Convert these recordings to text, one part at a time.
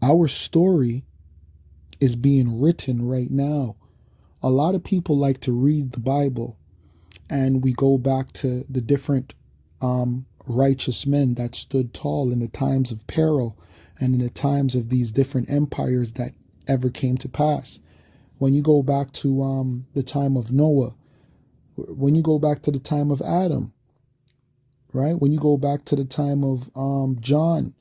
Our story is being written right now. A lot of people like to read the Bible, and we go back to the different righteous men that stood tall in the times of peril and in the times of these different empires that ever came to pass. When you go back to the time of Noah, when you go back to the time of Adam, right? When you go back to the time of John,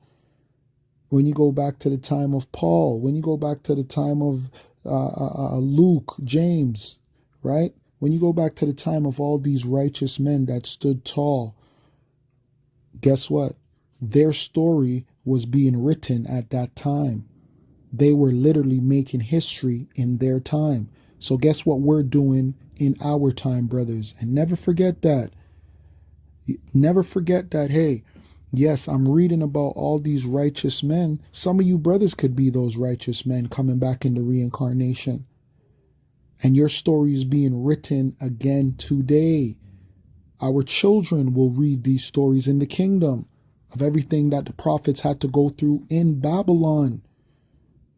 when you go back to the time of Paul, when you go back to the time of Luke, James, right? When you go back to the time of all these righteous men that stood tall, guess what? Their story was being written at that time. They were literally making history in their time. So guess what we're doing in our time, brothers? And never forget that. Never forget that, hey, yes, I'm reading about all these righteous men. Some of you brothers could be those righteous men coming back into reincarnation. And your story is being written again today. Our children will read these stories in the kingdom of everything that the prophets had to go through in Babylon.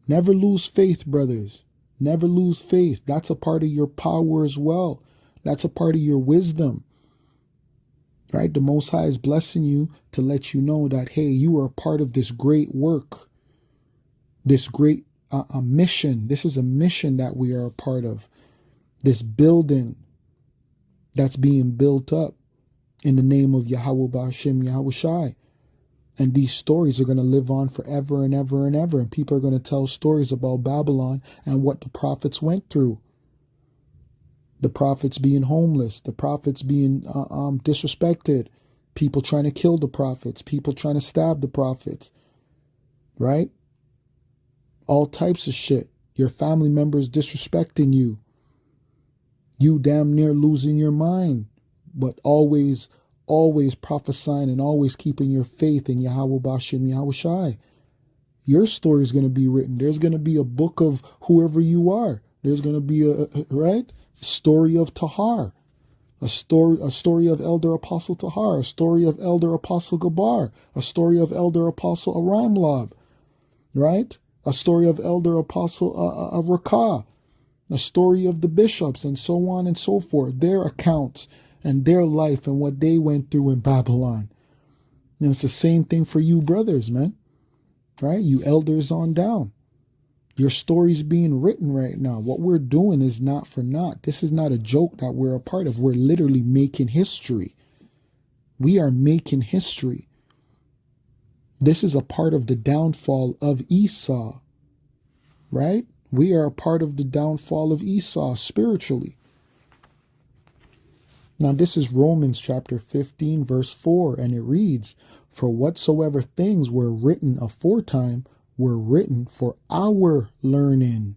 Never lose faith, brothers. Never lose faith. That's a part of your power as well. That's a part of your wisdom. Right? The Most High is blessing you to let you know that, hey, you are a part of this great work, this great mission. This is a mission that we are a part of. This building that's being built up in the name of Yahweh Ba'ashem Yahweh Shai. And these stories are going to live on forever and ever and ever. And people are going to tell stories about Babylon and what the prophets went through. The prophets being homeless, the prophets being disrespected, people trying to kill the prophets, people trying to stab the prophets, right? All types of shit. Your family members disrespecting you. You damn near losing your mind, but always prophesying and always keeping your faith in Yahweh Ba'ashem Yahweh Shai. Your story is going to be written. There's going to be a book of whoever you are. There's going to be a story of Tahar, a story of Elder Apostle Tahar, a story of Elder Apostle Gabar, a story of Elder Apostle Aramlab, right? A story of Elder Apostle Rakah, a story of the bishops, and so on and so forth, their accounts and their life and what they went through in Babylon. And it's the same thing for you brothers, man, right? You elders on down. Your story's being written right now. What we're doing is not for naught. This is not a joke that we're a part of. We're literally making history. We are making history. This is a part of the downfall of Esau, right? We are a part of the downfall of Esau spiritually. Now this is Romans chapter 15 verse 4, and it reads, "For whatsoever things were written aforetime were written for our learning."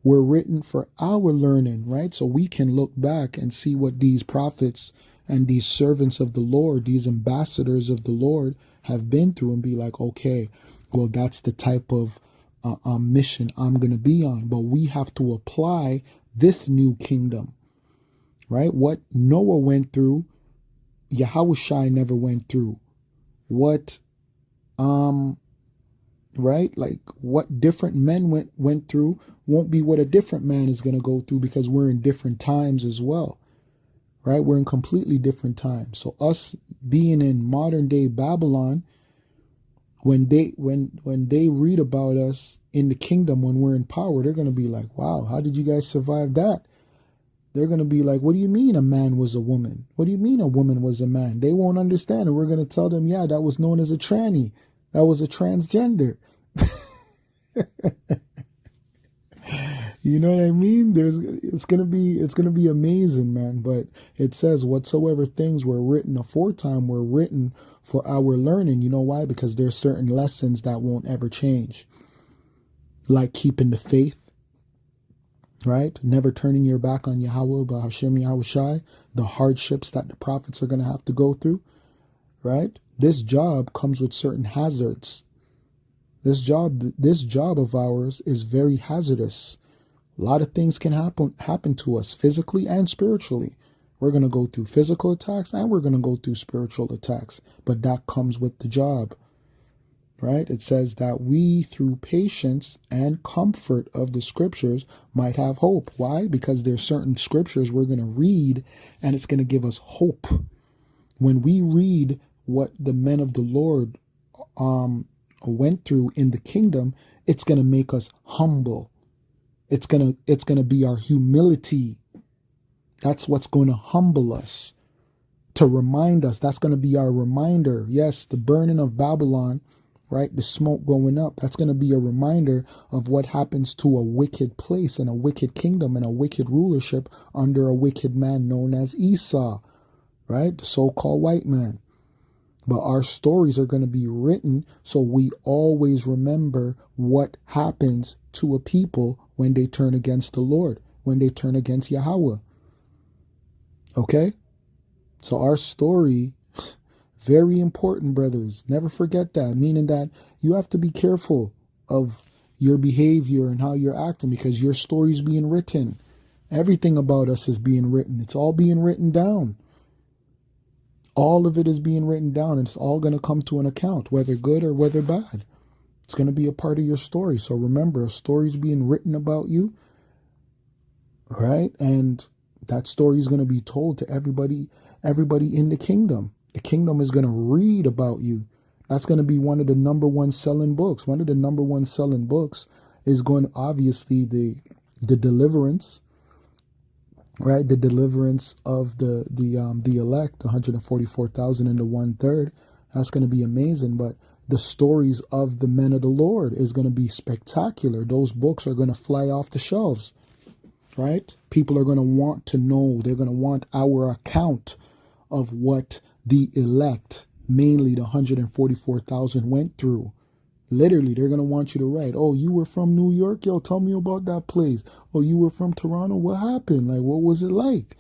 Were written for our learning, right? So we can look back and see what these prophets and these servants of the Lord, these ambassadors of the Lord have been through and be like, okay, well, that's the type of mission I'm going to be on. But we have to apply this new kingdom, right? What Noah went through, Yahweh Shai never went through. What, right? Like what different men went through won't be what a different man is going to go through, because we're in different times as well, right? We're in completely different times. So us being in modern day Babylon, when they read about us in the kingdom when we're in power, they're going to be like, wow, how did you guys survive that? They're going to be like, what do you mean a man was a woman? What do you mean a woman was a man? They won't understand. And we're going to tell them, yeah, that was known as a tranny. That was a transgender. You know what I mean? It's gonna be amazing, man. But it says whatsoever things were written aforetime were written for our learning. You know why? Because there's certain lessons that won't ever change, like keeping the faith, right? Never turning your back on Yahweh, Ba'ashem Yahweh Shai, the hardships that the prophets are gonna have to go through, right? This job comes with certain hazards. This job of ours is very hazardous. A lot of things can happen to us physically and spiritually. We're going to go through physical attacks and we're going to go through spiritual attacks. But that comes with the job. right? It says that we, through patience and comfort of the scriptures, might have hope. Why? Because there's certain scriptures we're going to read and it's going to give us hope. When we read what the men of the Lord went through in the kingdom, it's going to make us humble. It's going to be our humility. That's what's going to humble us, to remind us. That's going to be our reminder. Yes, the burning of Babylon, right? The smoke going up. That's going to be a reminder of what happens to a wicked place and a wicked kingdom and a wicked rulership under a wicked man known as Esau, right? The so-called white man. But our stories are going to be written so we always remember what happens to a people when they turn against the Lord, when they turn against Yahweh. Okay? So our story, very important, brothers. Never forget that. Meaning that you have to be careful of your behavior and how you're acting, because your story's being written. Everything about us is being written. It's all being written down. All of it is being written down, and it's all going to come to an account, whether good or whether bad. It's going to be a part of your story. So remember, a story's being written about you, right? And that story is going to be told to everybody in the kingdom. The kingdom is going to read about you. That's going to be one of the number one selling books. One of the number one selling books is going, obviously, the deliverance, right? The deliverance of the elect, 144,000 and the 1/3. That's going to be amazing. But the stories of the men of the Lord is going to be spectacular. Those books are going to fly off the shelves, right? People are going to want to know. They're going to want our account of what the elect, mainly the 144,000, went through. Literally, they're going to want you to write, oh, you were from New York? Yo, tell me about that place. Oh, you were from Toronto? What happened? Like, what was it like?